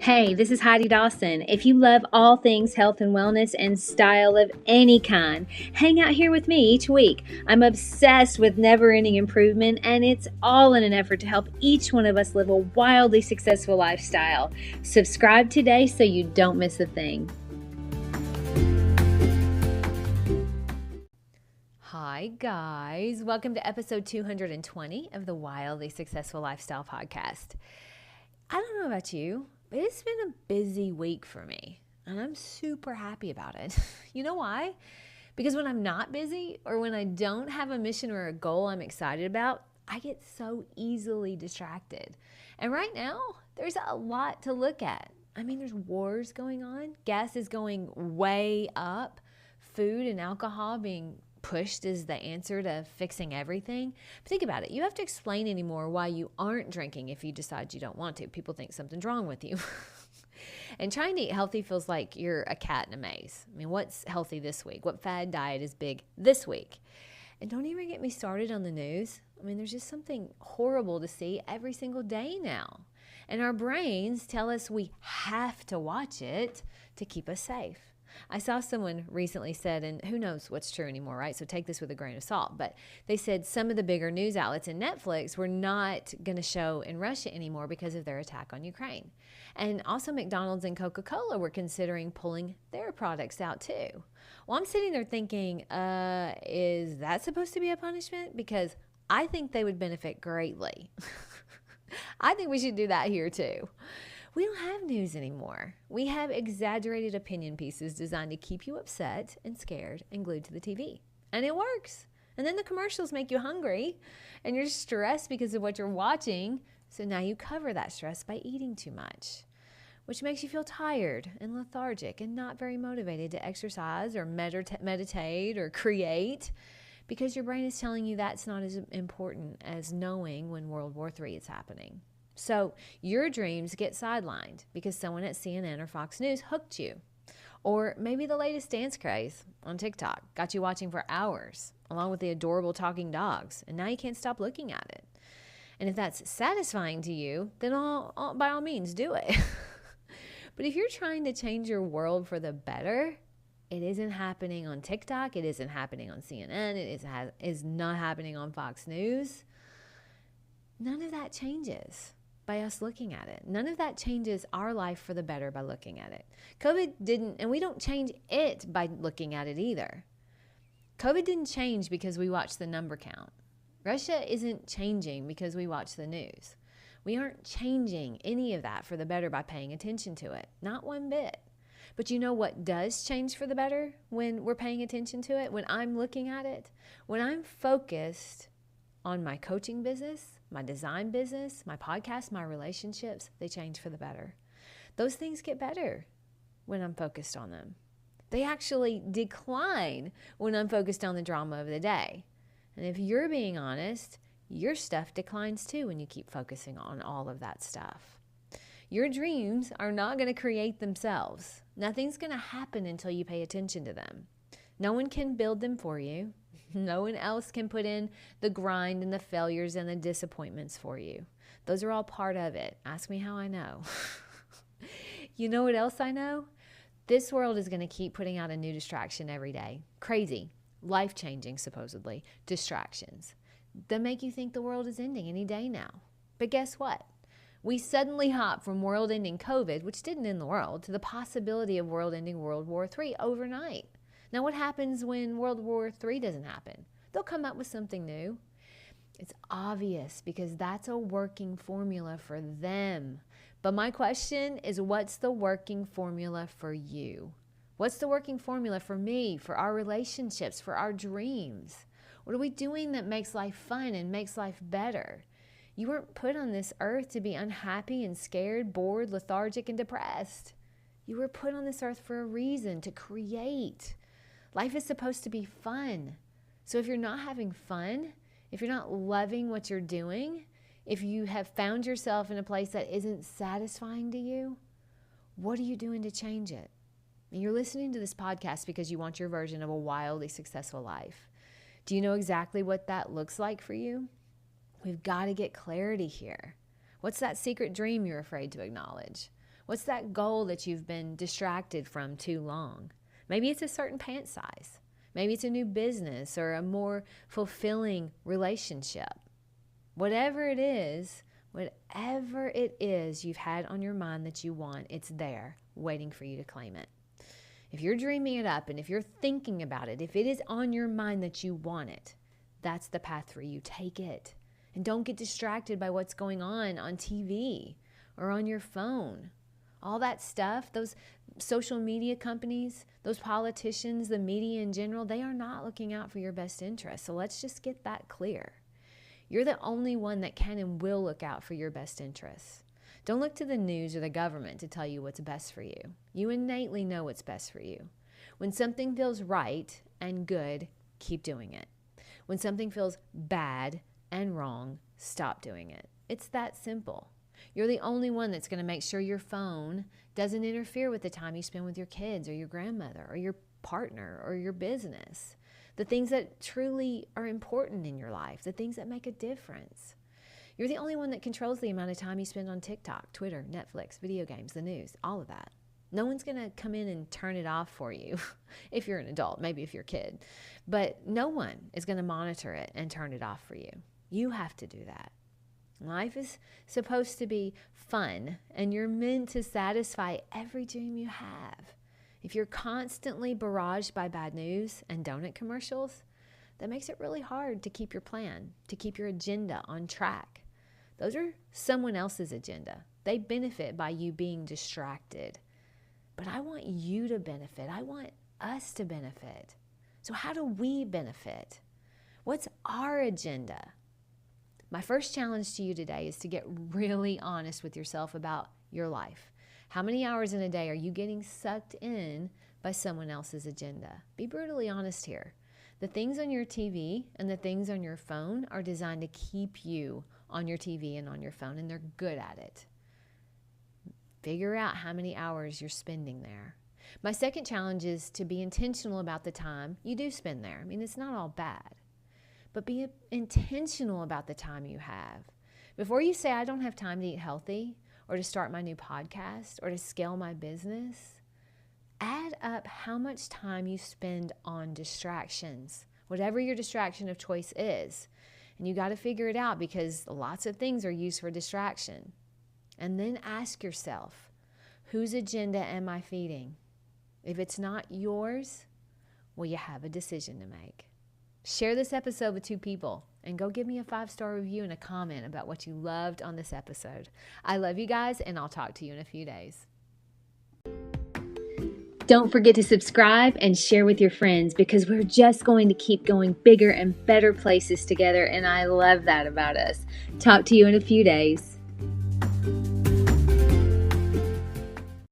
Hey, this is Heidi Dawson. If you love all things health and wellness and style of any kind, hang out here with me each week. I'm obsessed with never-ending improvement, and it's all in an effort to help each one of us live a wildly successful lifestyle. Subscribe today so you don't miss a thing. Hi, guys. Welcome to episode 220 of the Wildly Successful Lifestyle Podcast. I don't know about you, but it's been a busy week for me, and I'm super happy about it. You know why? Because when I'm not busy or when I don't have a mission or a goal I'm excited about, I get so easily distracted. And right now, there's a lot to look at. I mean, there's wars going on. Gas is going way up. Food and alcohol being pushed is the answer to fixing everything. But think about it. You have to explain anymore why you aren't drinking if you decide you don't want to. People think something's wrong with you. And trying to eat healthy feels like you're a cat in a maze. I mean, what's healthy this week? What fad diet is big this week? And don't even get me started on the news. I mean, there's just something horrible to see every single day now. And our brains tell us we have to watch it to keep us safe. I saw someone recently said, and who knows what's true anymore, right? So take this with a grain of salt. But they said some of the bigger news outlets and Netflix were not going to show in Russia anymore because of their attack on Ukraine. And also McDonald's and Coca-Cola were considering pulling their products out too. Well, I'm sitting there thinking, is that supposed to be a punishment? Because I think they would benefit greatly. I think we should do that here too. We don't have news anymore. We have exaggerated opinion pieces designed to keep you upset and scared and glued to the TV. And it works. And then the commercials make you hungry and you're stressed because of what you're watching. So now you cover that stress by eating too much, which makes you feel tired and lethargic and not very motivated to exercise or meditate or create, because your brain is telling you that's not as important as knowing when World War III is happening. So your dreams get sidelined because someone at CNN or Fox News hooked you. Or maybe the latest dance craze on TikTok got you watching for hours, along with the adorable talking dogs, and now you can't stop looking at it. And if that's satisfying to you, then by all means, do it. But if you're trying to change your world for the better, it isn't happening on TikTok, it isn't happening on CNN, it is not happening on Fox News. None of that changes by us looking at it. None of that changes our life for the better by looking at it. COVID didn't, and we don't change it by looking at it either. COVID didn't change because we watched the number count. Russia isn't changing because we watch the news. We aren't changing any of that for the better by paying attention to it. Not one bit. But you know what does change for the better when we're paying attention to it? When I'm looking at it? When I'm focused on my coaching business, my design business, my podcast, my relationships, they change for the better. Those things get better when I'm focused on them. They actually decline when I'm focused on the drama of the day. And if you're being honest, your stuff declines too when you keep focusing on all of that stuff. Your dreams are not going to create themselves. Nothing's going to happen until you pay attention to them. No one can build them for you. No one else can put in the grind and the failures and the disappointments for you. Those are all part of it. Ask me how I know. You know what else I know? This world is going to keep putting out a new distraction every day. Crazy, life-changing, supposedly, distractions that make you think the world is ending any day now. But guess what? We suddenly hop from world-ending COVID, which didn't end the world, to the possibility of world-ending World War III overnight. Now, what happens when World War III doesn't happen? They'll come up with something new. It's obvious because that's a working formula for them. But my question is, what's the working formula for you? What's the working formula for me, for our relationships, for our dreams? What are we doing that makes life fun and makes life better? You weren't put on this earth to be unhappy and scared, bored, lethargic, and depressed. You were put on this earth for a reason, to create. Life is supposed to be fun. So if you're not having fun, if you're not loving what you're doing, if you have found yourself in a place that isn't satisfying to you, what are you doing to change it? And you're listening to this podcast because you want your version of a wildly successful life. Do you know exactly what that looks like for you? We've got to get clarity here. What's that secret dream you're afraid to acknowledge? What's that goal that you've been distracted from too long? Maybe it's a certain pant size. Maybe it's a new business or a more fulfilling relationship. Whatever it is you've had on your mind that you want, it's there waiting for you to claim it. If you're dreaming it up and if you're thinking about it, if it is on your mind that you want it, that's the path for you. Take it. And don't get distracted by what's going on TV or on your phone. All that stuff, those social media companies, those politicians, the media in general, they are not looking out for your best interest. So let's just get that clear. You're the only one that can and will look out for your best interests. Don't look to the news or the government to tell you what's best for you. You innately know what's best for you. When something feels right and good, keep doing it. When something feels bad and wrong, stop doing it. It's that simple. You're the only one that's going to make sure your phone doesn't interfere with the time you spend with your kids or your grandmother or your partner or your business. The things that truly are important in your life, the things that make a difference. You're the only one that controls the amount of time you spend on TikTok, Twitter, Netflix, video games, the news, all of that. No one's going to come in and turn it off for you if you're an adult, maybe if you're a kid. But no one is going to monitor it and turn it off for you. You have to do that. Life is supposed to be fun, and you're meant to satisfy every dream you have. If you're constantly barraged by bad news and donut commercials, that makes it really hard to keep your plan, to keep your agenda on track. Those are someone else's agenda. They benefit by you being distracted. But I want you to benefit. I want us to benefit. So how do we benefit? What's our agenda? My first challenge to you today is to get really honest with yourself about your life. How many hours in a day are you getting sucked in by someone else's agenda? Be brutally honest here. The things on your TV and the things on your phone are designed to keep you on your TV and on your phone, and they're good at it. Figure out how many hours you're spending there. My second challenge is to be intentional about the time you do spend there. I mean, it's not all bad, but be intentional about the time you have. Before you say, I don't have time to eat healthy or to start my new podcast or to scale my business, add up how much time you spend on distractions, whatever your distraction of choice is. And you got to figure it out because lots of things are used for distraction. And then ask yourself, whose agenda am I feeding? If it's not yours, well, you have a decision to make. Share this episode with 2 people and go give me a 5-star review and a comment about what you loved on this episode. I love you guys, and I'll talk to you in a few days. Don't forget to subscribe and share with your friends because we're just going to keep going bigger and better places together, and I love that about us. Talk to you in a few days.